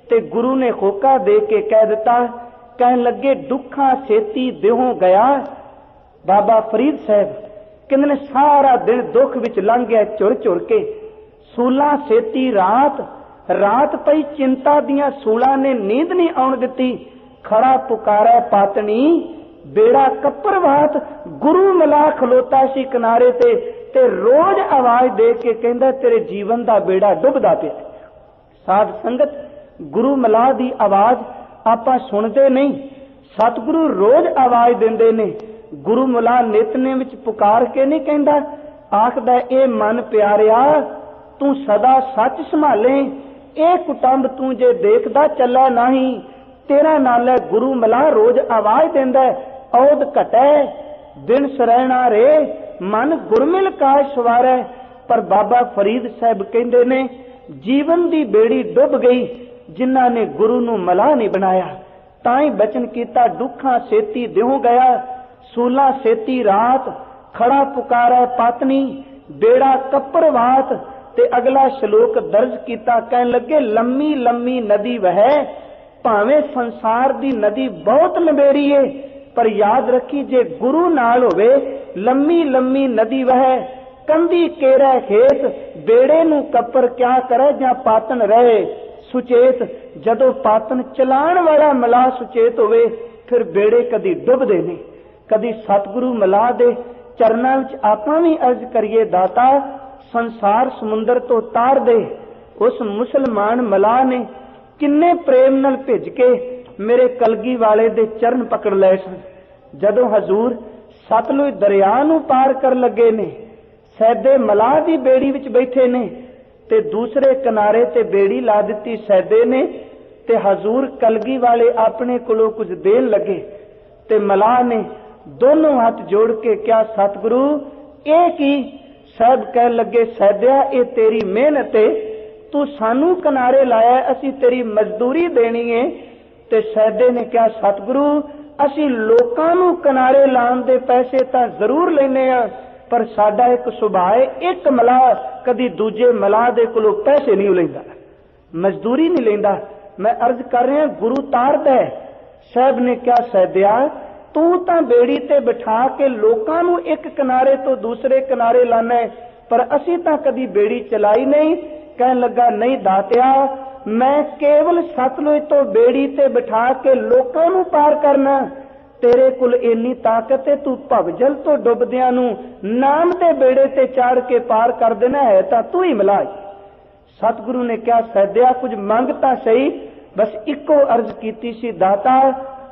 ते गुरु ने होका दे के कह दिता। कहन लगे दुखा सेती देहों गया। बाबा फरीद साहब कहंदे ने सारा दिन दुख विच लंघ गया झुर झुर के। सूला सेती रात रात पई चिंता दियां सूला ने नींद नहीं आउण दिती। खड़ा पुकारा पातनी बेड़ा कपरवात। गुरु मलाह खलोता सी किनारे ते रोज आवाज दे के कहंदा तेरे जीवन दा बेड़ा डुबदा पिया। साध संगत गुरु मलाह दी आवाज आपां सुणदे नहीं सतगुरु रोज आवाज देंदे ने। गुरु मलाह नितने विच पुकार के नहीं कहंदा आखदा ए मन प्यारिया तू सदा सच संभाले ए कुटुंब तू जे देखदा चला नहीं तेरा नाल गुरु मलाह रोज आवाज देंदा औद घटै दिन सरैणा रे मन गुरमिल काज सवारै। पर बाबा फरीद साहब कहंदे ने जीवन दी बेड़ी डुब गई जिन्हां ने गुरु नूं मलाह नहीं बनाया। ताई बचन कीता दुखा सेती देहों गया सूला सेती रात खड़ा पुकारा पातनी बेड़ा कपरवात। ते अगला श्लोक दर्ज कीता कहन लगे लम्मी लम्मी नदी वह भावें संसार दी नदी बहुत लंबेरी है पर याद रखी जे गुरु नाल होवे लम्मी लम्मी नदी वह कंधी केरा खेत बेड़े नूं कपर क्या करे जां पातन रहे सुचेत। जदों पातन चलाण वाला मलाह सुचेत होवे फिर बेड़े कदी डुबदे नहीं। कदी सतगुरु मलाह दे चरनां विच आपां भी अर्ज करिए दाता संसार समुंदर तो तार दे। उस मुसलमान मलाह ने किन्ने प्रेम नाल भिज के मेरे कलगी वाले दे चरण पकड़ लए सन। जदों हजूर सतलुज दरिया नूं पार कर लगे ने सैदे मलाह दी बेड़ी विच बैठे ने ते दूसरे किनारे ते बेड़ी ला दिती सैदे ने ते हजूर कलगी वाले अपने कोलों कुछ देन लगे ते मलाह ने दोनों हाथ जोड़ के क्या सतगुरु ए की साहब कह लगे सैदिया ए तेरी मेहनत है तू सानू किनारे लाया असी तेरी मजदूरी देनी है। ते सैदे ने क्या सतगुरु असी लोकां नू किनारे लाण दे पैसे तां जरूर लेने आ पर साडा एक सुभाअ है एक मलाह कदी दूजे मलाह दे कोलों पैसे नहीं लैंदा मजदूरी नहीं लैंदा। मैं अर्ज कर रहा गुरु तारदा है साहब ने क्या सैदिया, तू तो बेड़ी ते बिठा के लोकां नूं एक किनारे तो दूसरे किनारे लाना है, पर असी तां कदी बेड़ी चलाई नहीं। कहन लगा, नहीं दातिया, मैं केवल सतलुज तो बेड़ी ते बिठा के लोकां नूं पार करना। तेरे कुल इन्नी ताकत है, तू भवजल तो डुबदियां नूं नाम दे बेड़े ते चाड़ के पार कर देना है, तां तू ही मिला। सतगुरु ने क्या सैदिया, कुछ मंगता सही, बस इको अर्ज कीती सी, दाता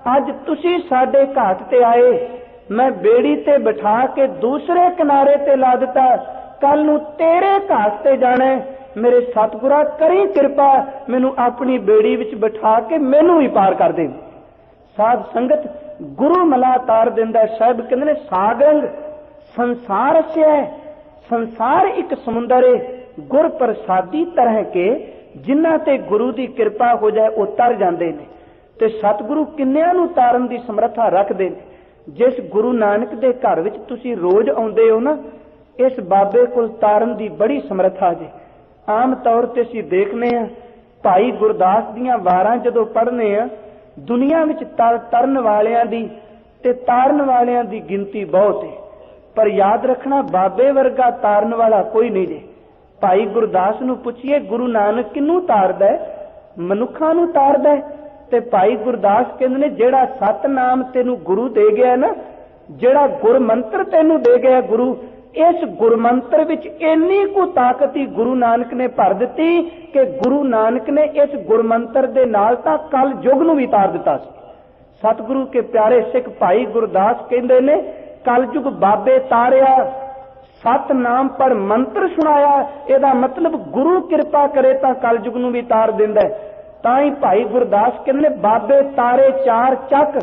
अज तुसी साडे घाट ते आए, मैं बेड़ी ते बिठा के दूसरे किनारे ते ला दिता, कल नूं तेरे घाट ते जाना है। मेरे सतगुरा करी कृपा, मैनू अपनी बेड़ी विच बिठा के मैनू ही पार कर दे। साध संगत गुरु मला तार दिंदा। साहब कहंदे ने सागरंग संसार से है, संसार एक समुंदर है, गुर प्रसादी तरह के जिन्हां ते गुरु दी कृपा हो जाए वो तर जांदे ने। ते सतगुरु किन्नियां नूं तारन दी समर्था रखदे ने। जिस गुरु नानक दे घर विच तुसीं रोज आउंदे हो ना, इस बाबे कोल तारन दी बड़ी समर्था जे। आम तौर ते असीं देखने आ, भाई गुरदास दीयां वारां जदों पढ़ने आ, दुनिया विच तरन वालियां दी ते तारन वालियां दी गिनती बहुत है, पर याद रखना बाबे वर्गा तारन वाला कोई नहीं जे। भाई गुरदास नूं पुछिए, गुरु नानक किनू तारदा है? मनुखां नूं तारदा है। ते भाई गुरदास कहंदे ने, जेड़ा सतनाम तेनू गुरु दे गया ना, जेड़ा गुरमंत्र तेनू दे गया गुरु, इस गुरमंत्र विच इन्नी कु ताकत ही गुरु नानक ने भर दिती कि गुरु नानक ने इस गुरमंत्र दे नाल तां कल युग नूं भी तार दिता सी। सतगुरु के प्यारे सिख भाई गुरदास कहंदे ने, कल युग बाबे तारिया, सतनाम पर मंत्र सुनाया, इहदा मतलब गुरु कृपा करे तां कल युग नूं भी तार दिंदा है। तां ही भाई गुरदास कहंदे ने, बाबे तारे चार चक,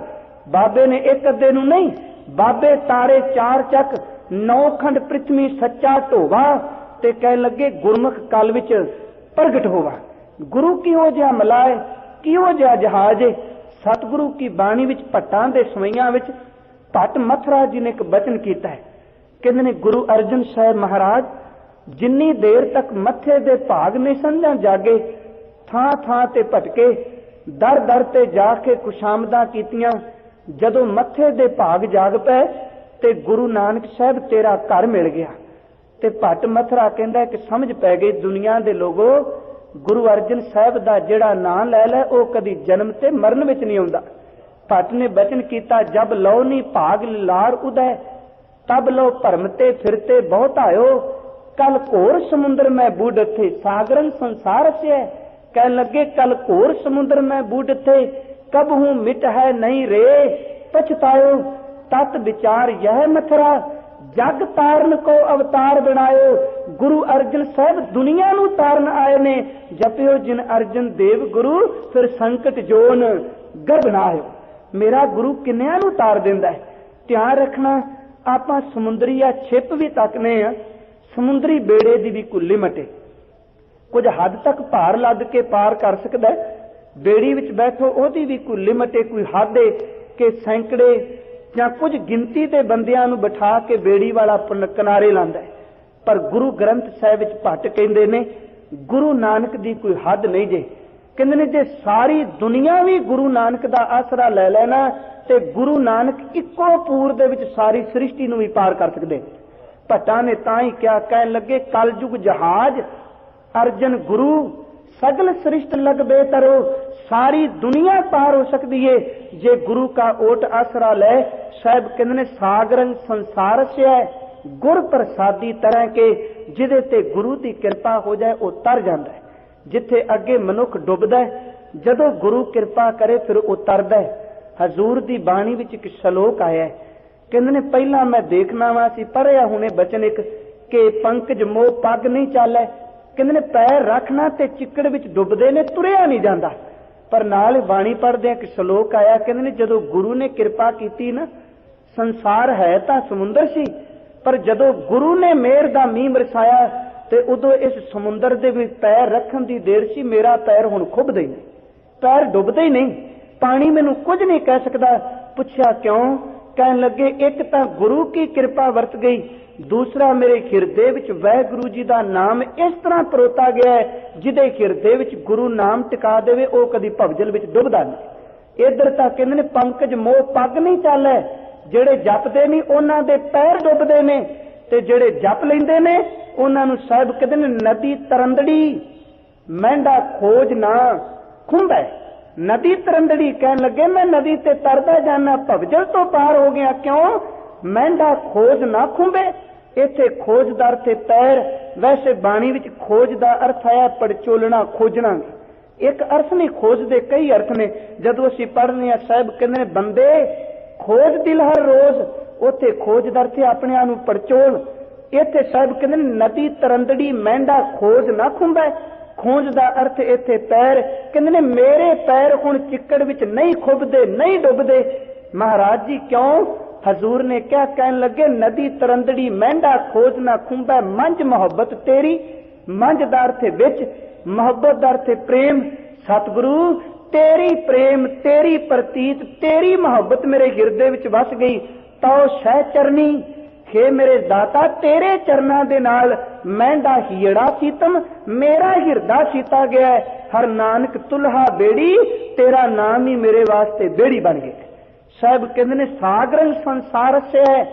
बाबे ने एक अद्धे नूं नहीं, बाबे तारे चार चक, नौ खंड पृथ्वी सच्चा ढोवा, ते कह लगे गुरमुख कल विच प्रगट होवा। गुरु किहो जिहा मलाए, किहो जिहा जहाज है। सतगुरु की बाणी विच भट्टां दे सवैयां विच भट्ट मथरा जी ने एक बचन कीता है। कहंदे ने, गुरु अर्जन साहब महाराज जिन्नी देर तक मथे दे भाग नहीं समझा जागे, थां थां ते भटके, दर दर ते जाके खुशामदां कीतियां, जदों मथे दे भाग जाग पए ते गुरु नानक साहब तेरा घर मिल गया। ते भट्ट मथरा कहंदा कि समझ पै गई दुनिया दे लोगो, गुरु अर्जन साहब दा जेड़ा नाम लै लै वो कदी जन्म ते मरण विच नहीं आउंदा। भट्ट ने बचन कीता, जब लो नहीं भाग लार उदय, तब लो भरमते फिरते बहुत आयो, कल घोर समुद्र में बूढ़ थे, सागरन संसार से है। कह लगे कल घोर समुद्र में बूढ़ थे, कब हूं मिट है नहीं रे पछतायो, तत् विचार यह मथरा, जग तारन को अवतार बनायो। गुरु अर्जन साहब दुनिया नू तारन आए ने, जपियो जिन अर्जन देव गुरु, फिर संकट जोन गर्भ ना आयो। मेरा गुरु किन्नियां नू तार दिंदा है। ध्यान रखना, आपां समुंदरी आ छिप भी तकने आ, समुंदरी बेड़े दी भी कोई लिमिट है। कुछ हद तक भार लद के पार कर सकदा है, बेड़ी विच बैठो ओदी भी कोई लिमिट है, कोई हद है कि सैकड़े ਜਾਂ कुछ गिनती के बंदियां नूं बिठा के बेड़ी वाला किनारे लांदा है। पर गुरु ग्रंथ साहिब विच भट्ट कहंदे ने, गुरु नानक दी कोई हद नहीं जे। कहंदे ने, जे सारी दुनिया भी गुरु नानक दा आसरा ले लेना ते गुरु नानक इक्को पूर दे विच सारी सृष्टि नूं भी पार कर सकदे। भट्टां ने तां ही क्या कहन लगे, कल युग जहाज अर्जन गुरु, सगल सृष्ट लग बेतरो, सारी दुनिया पार हो सकती है जे गुरु का ओट आसरा ले। साहब कहंदे ने, सागरंग संसार से है, गुर प्रसादी तरह के, जिदे ते गुरु की कृपा हो जाए वो तर जाता है। जिथे अगे मनुख डुबदा है, जदों गुरु कृपा करे फिर वो तरदा है। हजूर की बाणी विच एक श्लोक आया है, कहंदे ने, पहला मैं देखना वा सी पढ़िया हुणे बचन एक के पंकज मोह पग नहीं चाले। कहंदे ने, पैर रखना ते चिकड़ विच डुबदे ने, तुरिया नहीं जाता। पर नाल बाणी पढ़दे एक श्लोक आया, कहंदे ने, जदों गुरु ने कृपा कीती ना, संसार है तां समुंदर सी, पर जदों गुरु ने मेहर दा मींह बरसाया ते उदों इस समुंदर दे विच पैर रखण दी देर सी, मेरा पैर हुण खुबदा ही नहीं, पैर डुबदा ही नहीं, पानी मैनूं कुछ नहीं कह सकदा। पुछया क्यों? कहन लगे, एक तां गुरु की कृपा वरत गई, दूसरा मेरे हिरदे विच वाहिगुरू जी दा नाम इस तरह परोता गया है, जिदे हिरदे विच गुरु नाम टिका देवे वो कदी भवजल विच डुबदा नहीं। इधर तां कहंदे ने पंकज मोह पग नहीं चालै, ਜਿਹੜੇ ਜਪਦੇ ਨਹੀਂ ਉਹਨਾਂ ਦੇ ਪੈਰ ਡੁੱਬਦੇ ਨੇ ਤੇ ਜਿਹੜੇ ਜਪ ਲੈਂਦੇ ਨੇ ਉਹਨਾਂ ਨੂੰ ਸਾਹਿਬ ਕਹਿੰਦੇ ਨੇ ਨਦੀ ਤਰੰਦੜੀ ਮਹਿੰਦਾ ਖੋਜ ਨਾ ਖੁੰਬੈ। ਨਦੀ ਤਰੰਦੜੀ ਕਹਿਣ ਲੱਗੇ ਮੈਂ ਨਦੀ ਤੇ ਤਰਦਾ ਜਾਣਾ, ਭਵਜਲ ਤੋਂ ਪਾਰ ਹੋ ਗਿਆ, ਕਿਉਂ? ਮਹਿੰਦਾ ਖੋਜ ਨਾ ਖੁੰਬੇ। ਇੱਥੇ ਖੋਜ ਦਾ ਅਰਥ ਪੈਰ, ਵੈਸੇ ਬਾਣੀ ਵਿੱਚ ਖੋਜ ਦਾ ਅਰਥ ਹੈ ਪੜਚੋਲਣਾ, ਖੋਜਣਾ। ਇੱਕ ਅਰਥ ਨਹੀਂ, ਖੋਜ ਦੇ ਕਈ ਅਰਥ ਨੇ। ਜਦੋਂ ਅਸੀਂ ਪੜ੍ਹਦੇ ਹਾਂ ਸਾਹਿਬ ਕਹਿੰਦੇ ਨੇ ਬੰਦੇ ਖੋਜ ਦਿਲ ਹਰ ਰੋਜ਼, ਉੱਥੇ ਖੋਜ ਦਾ ਅਰਥ ਆਪਣੇ ਆਪ ਨੂੰ ਪੜਚੋਲ। ਇੱਥੇ ਸਾਹਿਬ ਕਹਿੰਦੇ ਨੇ ਨਦੀ ਤਰੰਦੜੀ ਮਹਿੰਦਾ ਖੋਜ ਨਾ ਖੁੰਬੈ। ਖੋਜ ਦਾ ਅਰਥ ਇੱਥੇ ਪੈਰ, ਕਹਿੰਦੇ ਨੇ ਮੇਰੇ ਪੈਰ ਹੁਣ ਚਿੱਕੜ ਵਿੱਚ ਨਹੀਂ ਖੁੱਬਦੇ, ਨਹੀਂ ਡੁੱਬਦੇ। ਮਹਾਰਾਜ ਜੀ ਕਿਉਂ? ਹਜ਼ੂਰ ਨੇ ਕਿਹਾ, ਕਹਿਣ ਲੱਗੇ ਨਦੀ ਤਰੰਦੜੀ ਮਹਿੰਦਾ ਖੋਜ ਨਾ ਖੁੰਬੈ, ਮੰਝ ਮੁਹੱਬਤ ਤੇਰੀ। ਮੰਝ ਦਾ ਅਰਥ ਵਿੱਚ, ਮੁਹੱਬਤ ਦਾ ਅਰਥ ਪ੍ਰੇਮ। ਸਤਿਗੁਰੂ ਤੇਰੀ ਪ੍ਰੇਮ, ਤੇਰੀ ਪ੍ਰਤੀਤ, ਤੇਰੀ ਮੁਹੱਬਤ ਮੇਰੇ ਹਿਰਦੇ ਵਿੱਚ ਵਸ ਗਈ। ਤਉ ਸਹਿ ਚਰਨੀ, हे ਮੇਰੇ ਦਾਤਾ ਤੇਰੇ ਚਰਨਾਂ ਦੇ ਨਾਲ ਮਹਿੰਦਾ ਹੀੜਾ ਸੀਤਮ, ਮੇਰਾ ਹਿਰਦਾ ਸੀਤਾ ਗਿਆ। ਹਰ ਨਾਨਕ ਤੁਲਹਾ ਬੇੜੀ, ਤੇਰਾ ਨਾਮ ਹੀ ਮੇਰੇ ਵਾਸਤੇ ਬੇੜੀ ਬਣ ਗਿਆ। ਸਾਹਿਬ ਕਹਿੰਦੇ ਨੇ ਸਾਗਰੰ ਸੰਸਾਰ ਸੇ ਹੈ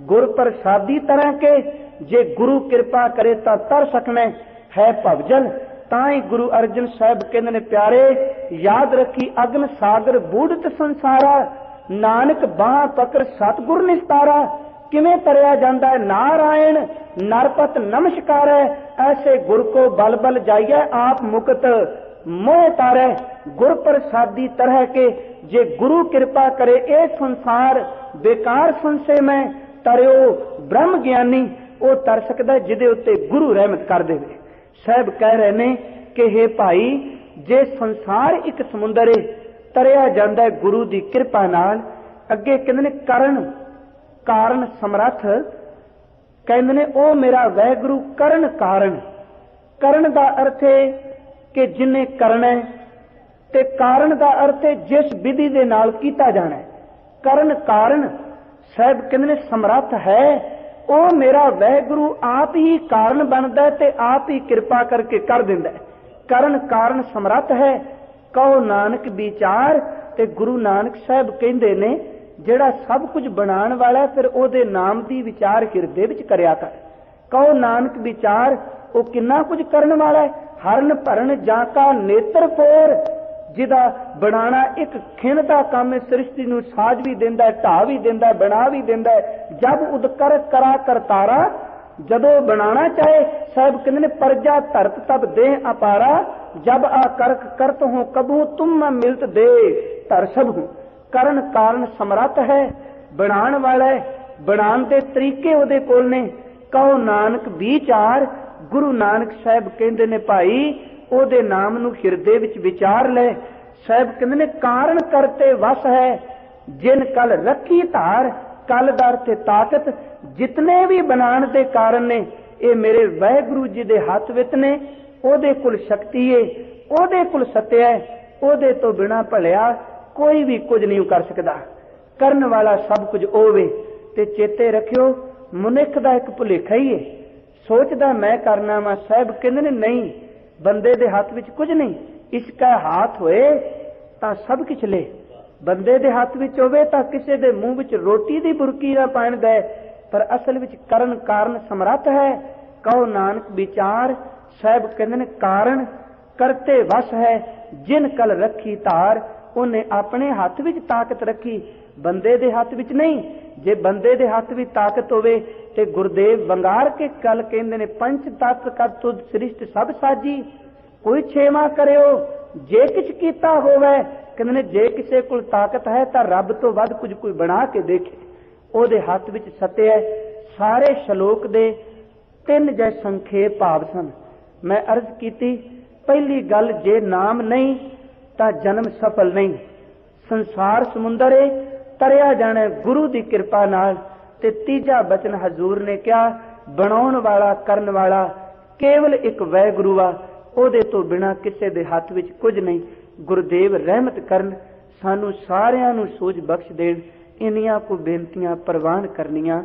ਗੁਰ ਪ੍ਰਸਾਦੀ ਤਰ੍ਹਾਂ ਕੇ, ਜੇ ਗੁਰੂ ਕਿਰਪਾ ਕਰੇ ਤਾਂ ਤਰ ਸਕਣਾ ਹੈ ਭਵਜਲ। ਤਾਂ ਹੀ ਗੁਰੂ ਅਰਜਨ ਸਾਹਿਬ ਕਹਿੰਦੇ ਨੇ ਪਿਆਰੇ ਯਾਦ ਰੱਖੀ, ਅਗਨ ਸਾਗਰ ਬੂੜਤ ਸੰਸਾਰਾ, ਨਾਨਕ ਬਾਹ ਪਕੜ ਸਤਿਗੁਰ ਨਿਸਤਾਰਾ। ਕਿਵੇਂ ਤਰਿਆ ਜਾਂਦਾ ਹੈ? ਨਾਰਾਇਣ ਨਰਪਤ ਨਮਸਕਾਰ ਹੈ, ਐਸੇ ਗੁਰ ਕੋ ਬਲ ਬਲ ਜਾਈਏ, ਆਪ ਮੁਕਤ मोह तारे। गुर प्रसादी तरह के, जे गुरु कृपा करे ए संसार बेकार संशय में तरियो ब्रह्म ज्ञानी वो तर सकता जिदे उत्ते गुरु रहमत कर दे। साहब कह रहे ने कि हे भाई जे संसार एक समुंदर है तरिया जांदा है गुरु दी कृपा नाल। अगे कहंदे ने करण कारण समर्थ, कहंदे ने ओ मेरा वैगुरु करण कारण। करण दा अर्थ है कि जिन्हें करना है, ते कारण दा अर्थ है जिस विधि दे नाल कीता जाना है। करण कारण साहब कहंदे ने समर्थ है, ओ मेरा वैगुरु आप ही कारण बनदा है ते आप ही कृपा करके कर दिंदा है। करण कारण समर्थ है, कहो नानक विचार। ते गुरु नानक साहब कहंदे ने ਜਿਹੜਾ सब कुछ बनाण वाला है फिर ਉਹਦੇ नाम ਦੀ विचार ਹਿਰਦੇ ਵਿੱਚ ਕਰਿਆ ਕਰ। ਕਹੋ ਨਾਨਕ ਵਿਚਾਰ ਉਹ ਕਿੰਨਾ ਕੁਝ ਕਰਨ ਵਾਲਾ ਹੈ। ਹਰਨ ਭਰਨ ਜਾਂ ਕਾ ਨੇਤਰ ਫੋਰ, ਜਿਹਦਾ ਬਣਾਣਾ ਇੱਕ ਖਿਣ ਦਾ ਕੰਮ ਹੈ। ਸ੍ਰਿਸ਼ਟੀ ਨੂੰ ਸਾਜ ਵੀ ਦਿੰਦਾ, ਢਾ ਵੀ ਦਿੰਦਾ, ਬਣਾ ਵੀ ਦਿੰਦਾ। ਜਬ ਉਦਕਰ ਕਰਾ ਕਰਤਾਰਾ, ਜਦੋਂ ਬਣਾਣਾ ਚਾਹੇ ਸਾਹਿਬ ਕਹਿੰਦੇ ਨੇ ਪਰਜਾ ਧਰਤ ਤਬ ਦੇ ਅਪਾਰਾ। ਜਬ ਆ ਕਰਕ ਕਰਤ ਹੋ ਕਬੂ ਤੁਮ ਮਿਲਤ ਦੇ ਧਰ ਸਭ ਹੂੰ। ਕਰਨ ਕਾਰਨ ਸਮਰੱਥ ਹੈ, ਬਣਾਉਣ ਵਾਲਾ ਹੈ, ਬਣਾਉਣ ਦੇ ਤਰੀਕੇ ਉਹਦੇ ਕੋਲ ਨੇ। ਕਹੋ ਨਾਨਕ ਵਿਚਾਰ। ਗੁਰੂ ਨਾਨਕ ਸਾਹਿਬ ਕਹਿੰਦੇ ਨੇ ਭਾਈ ਉਹਦੇ ਨਾਮ ਨੂੰ ਹਿਰਦੇ ਵਿੱਚ ਵਿਚਾਰ ਲੈ। ਸਾਹਿਬ ਕਹਿੰਦੇ ਨੇ ਕਾਰਨ ਕਰਤੇ ਵਸ ਹੈ ਜਿਨ ਕਲ ਰੱਖੀ ਧਾਰ। ਕਲ ਦਾ ਅਰਥ ਤਾਕਤ। ਜਿਤਨੇ ਵੀ ਬਣਾਉਣ ਦੇ ਕਾਰਨ ਨੇ ਇਹ ਮੇਰੇ ਵਾਹਿਗੁਰੂ ਜੀ ਦੇ ਹੱਥ ਵਿੱਚ ਨੇ। ਉਹਦੇ ਕੋਲ ਸ਼ਕਤੀ ਹੈ, ਉਹਦੇ ਕੋਲ ਸੱਤਿਆ ਹੈ, ਉਹਦੇ ਤੋਂ ਬਿਨਾਂ ਭਲਿਆ कोई भी कुछ नहीं कर सकता। करने वाला सब कुछ होवे। ते चेते रखियो मनुख दा एक भुलेखा ही है, सोचदा मैं करना वा। साहब कहंदे ने नहीं, बंदे दे हाथ विच कुछ नहीं। इसका हाथ होए तां सब कुछ ले, बंदे दे हाथ विच होवे तां किसे दे मुंह विच रोटी दी बुरकी ना पाण दे। पर असल विच करन कारण समर्थ है। कहो नानक विचार। साहब कहंदे ने कारण करते वस है जिन कल रखी धार। ਉਹਨੇ ਆਪਣੇ ਹੱਥ ਵਿੱਚ ਤਾਕਤ ਰੱਖੀ, ਬੰਦੇ ਦੇ ਹੱਥ ਵਿੱਚ ਨਹੀਂ। ਜੇ ਬੰਦੇ ਦੇ ਹੱਥ ਵਿੱਚ ਤਾਕਤ ਹੋਵੇ ਤੇ ਗੁਰਦੇਵ ਵੰਗਾਰ ਕੇ ਕੱਲ ਕਹਿੰਦੇ ਨੇ ਪੰਚ ਤਤ ਕਰ ਤੁਧ ਸ੍ਰਿਸ਼ਟ ਸਭ ਸਾਜੀ। ਕੋਈ ਛੇਵਾਂ ਕਰਿਓ ਜੇ ਕਿਛ ਕੀਤਾ ਹੋਵੇ। ਕਹਿੰਦੇ ਨੇ ਜੇ ਕਿਸੇ ਕੋਲ ਤਾਕਤ ਹੈ ਤਾਂ ਰੱਬ ਤੋਂ ਵੱਧ ਕੁਝ ਕੋਈ ਬਣਾ ਕੇ ਦੇਖੇ। ਉਹਦੇ ਹੱਥ ਵਿੱਚ ਸੱਤਿਆ। ਸਾਰੇ ਸ਼ਲੋਕ ਦੇ 3 ਜੈ ਸੰਖੇਪ ਭਾਵ ਸਨ। ਮੈਂ ਅਰਜ਼ ਕੀਤੀ ਪਹਿਲੀ ਗੱਲ, ਜੇ ਨਾਮ ਨਹੀਂ ਤਾਂ ਜਨਮ ਸਫਲ ਨਹੀਂ। ਸੰਸਾਰ ਸਮੁੰਦਰ ਹੈ, ਤਰਿਆ ਜਾਣਾ ਗੁਰੂ ਦੀ ਕਿਰਪਾ ਨਾਲ। ਤੇ ਤੀਜਾ ਬਚਨ ਹਜ਼ੂਰ ਨੇ ਕਿਹਾ ਬਣਾਉਣ ਵਾਲਾ ਕਰਨ ਵਾਲਾ ਕੇਵਲ ਇੱਕ ਵਾਹਿਗੁਰੂ ਆ, ਉਹਦੇ ਤੋਂ ਬਿਨਾਂ ਕਿਸੇ ਦੇ ਹੱਥ ਵਿੱਚ ਕੁਝ ਨਹੀਂ। ਗੁਰਦੇਵ ਰਹਿਮਤ ਕਰਨ, ਸਾਨੂੰ ਸਾਰਿਆਂ ਨੂੰ ਸੋਝ ਬਖਸ਼ ਦੇਣ। ਇੰਨੀਆਂ ਕੋ ਬੇਨਤੀਆਂ ਪ੍ਰਵਾਨ ਕਰਨੀਆਂ।